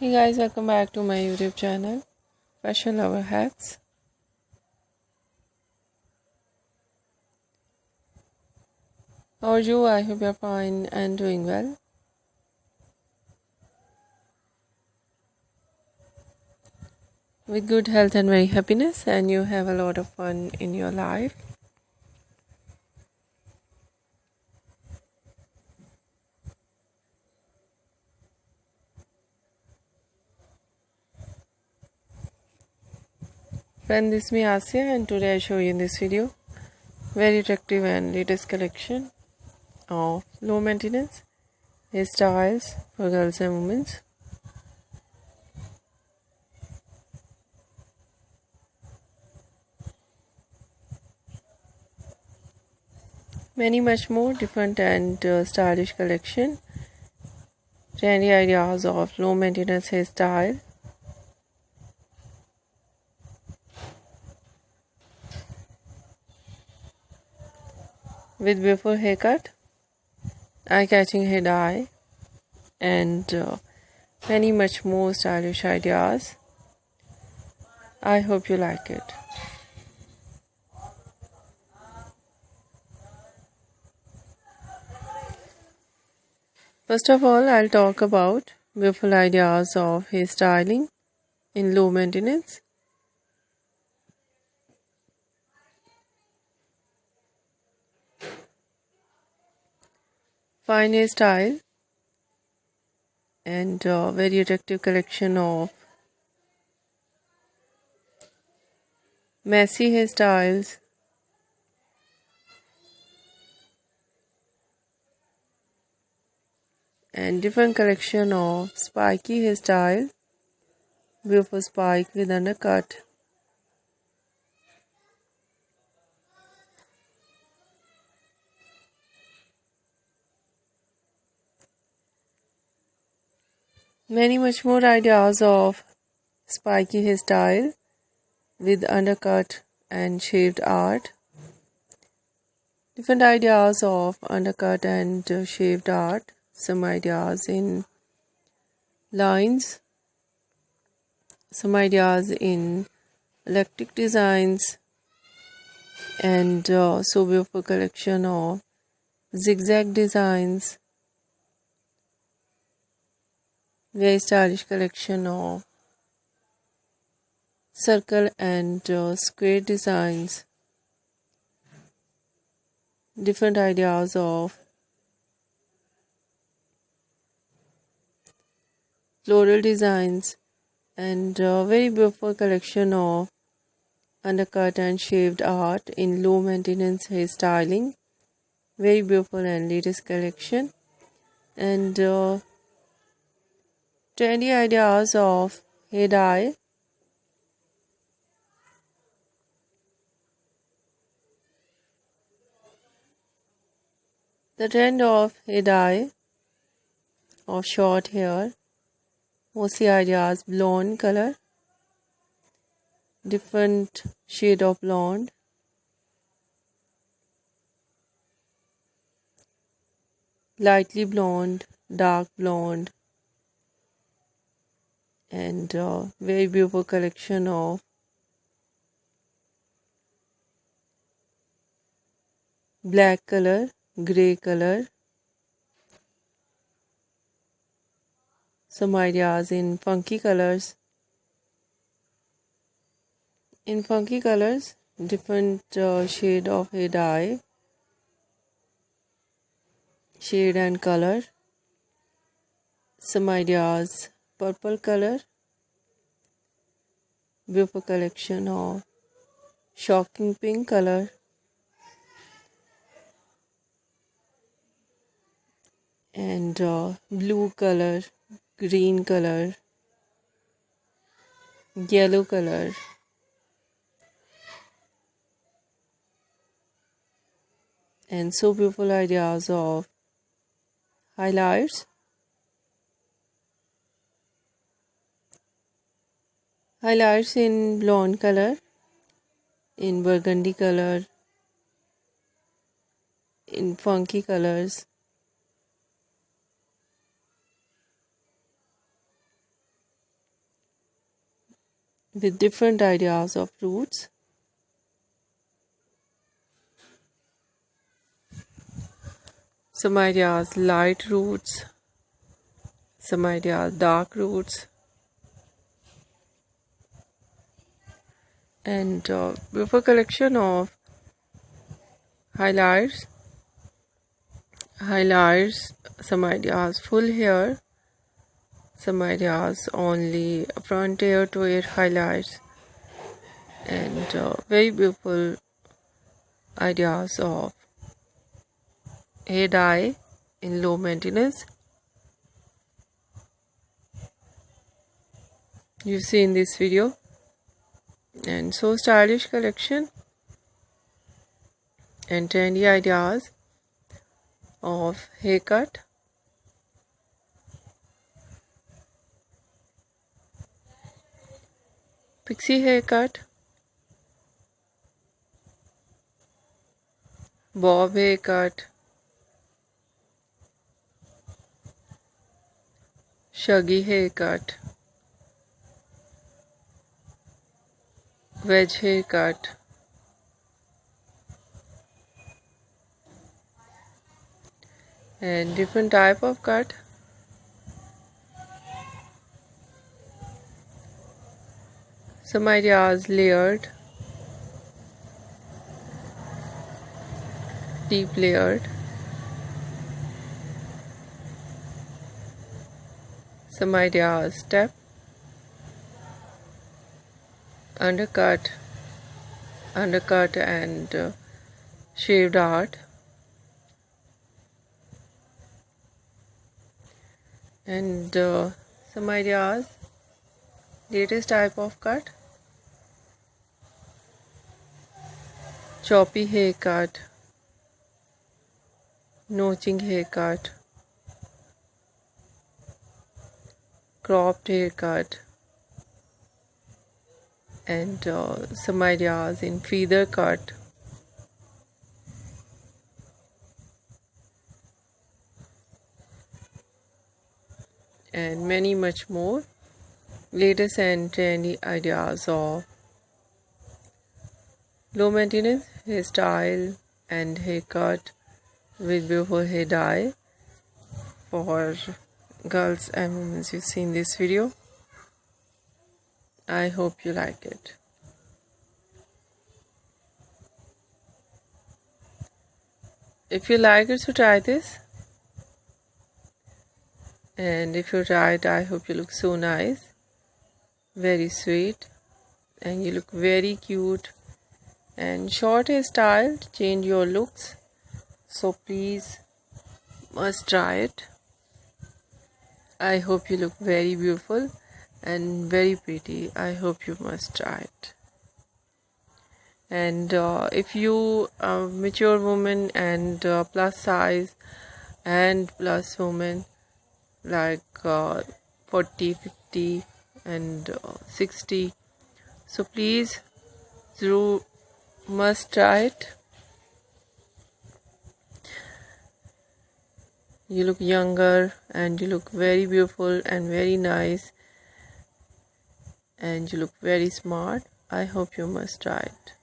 Hey guys, welcome back to my YouTube channel, Fashion Lover Hacks. How are you? I hope you're fine and doing well. With good health and very happiness, and you have a lot of fun in your life. Friend, this is me Asya, and today I show you in this video very attractive and latest collection of low maintenance hairstyles for girls and women. Many much more different and stylish collection. Trendy ideas of low maintenance hairstyle. With beautiful haircut, eye-catching hair dye, and many much more stylish ideas. I hope you like it. First of all, I'll talk about beautiful ideas of hairstyling in low maintenance. Fine hairstyle and very attractive collection of messy hairstyles, and different collection of spiky hairstyle, beautiful spike with undercut, many much more ideas of spiky hairstyle with undercut and shaved art. Different ideas of undercut and shaved art. Some ideas in lines. Some ideas in electric designs. And so beautiful collection of zigzag designs. Very stylish collection of circle and square designs. Different ideas of floral designs and very beautiful collection of undercut and shaved art in low maintenance hairstyling. Very beautiful and latest collection, and trendy ideas of hair dye. The trend of hair dye of short hair, mostly ideas blonde color, different shade of blonde, lightly blonde, dark blonde, and very beautiful collection of black color, grey color. Some ideas in funky colors. In funky colors, different shade of hair dye, shade and color. Some ideas purple color, beautiful collection of shocking pink color, and blue color, green color, yellow color, and so beautiful ideas of highlights. Highlights in blonde color, in burgundy color, in funky colors, with different ideas of roots. Some ideas light roots, some ideas dark roots, and beautiful collection of highlights, some ideas full hair, some ideas only front hair to ear highlights, and very beautiful ideas of hair dye in low maintenance. You see in this video, and so stylish collection and trendy ideas of haircut. Pixie haircut, bob haircut, shaggy haircut, wedge haircut, and different type of cut. Some ideas layered, deep layered, some ideas step, undercut and shaved art, and some ideas latest type of cut, choppy haircut, notching haircut, cropped haircut, and some ideas in feather cut, and many much more latest and trendy ideas of low maintenance hairstyle and haircut with beautiful hair dye for girls and women you see in this video. I hope you like it. If you like it, so try this. And if you try it, I hope you look so nice, very sweet, and you look very cute. And short hairstyle to change your looks. So please must try it. I hope you look very beautiful and very pretty. I hope you must try it. And if you are mature woman and plus size and plus woman like 40, 50 and 60, so please you must try it. You look younger and you look very beautiful and very nice, and you look very smart. I hope you must try it.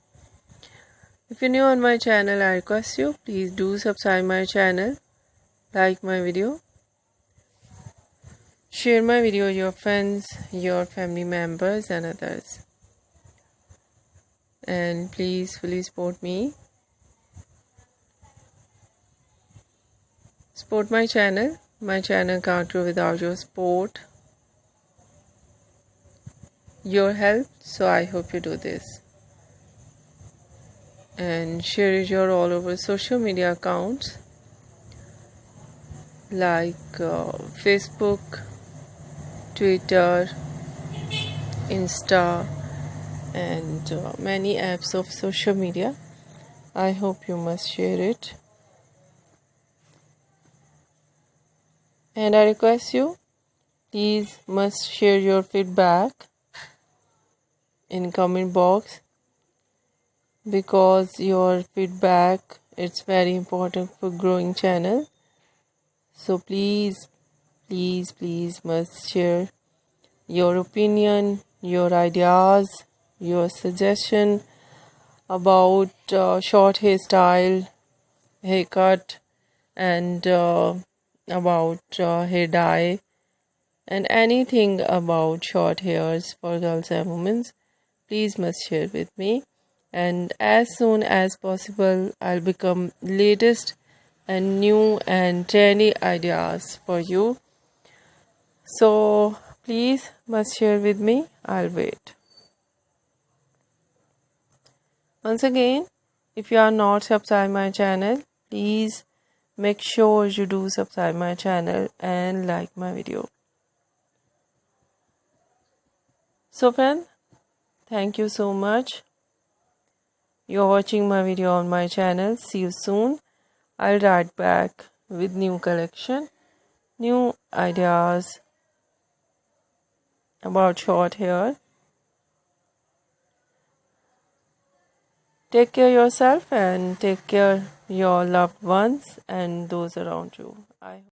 If you're new on my channel, I request you, please do subscribe my channel, like my video, share my video with your friends, your family members and others. And please fully support me. Support my channel. My channel can't grow without your support, your help. So I hope you do this. And share it your all over social media accounts like Facebook, Twitter, Insta, and many apps of social media. I hope you must share it. And I request you, please must share your feedback in comment box, because your feedback it's very important for growing channel. So please must share your opinion, your ideas, your suggestion about short hairstyle, haircut, and about hair dye, and anything about short hairs for girls and women, please must share with me. And as soon as possible, I'll become latest and new and trendy ideas for you. So please must share with me. I'll wait. Once again, if you are not subscribed my channel, please make sure you do subscribe my channel and like my video. So friends, thank you so much. You're watching my video on my channel. See you soon. I'll write back with new collection, new ideas about short hair. Take care yourself and take care your loved ones and those around you.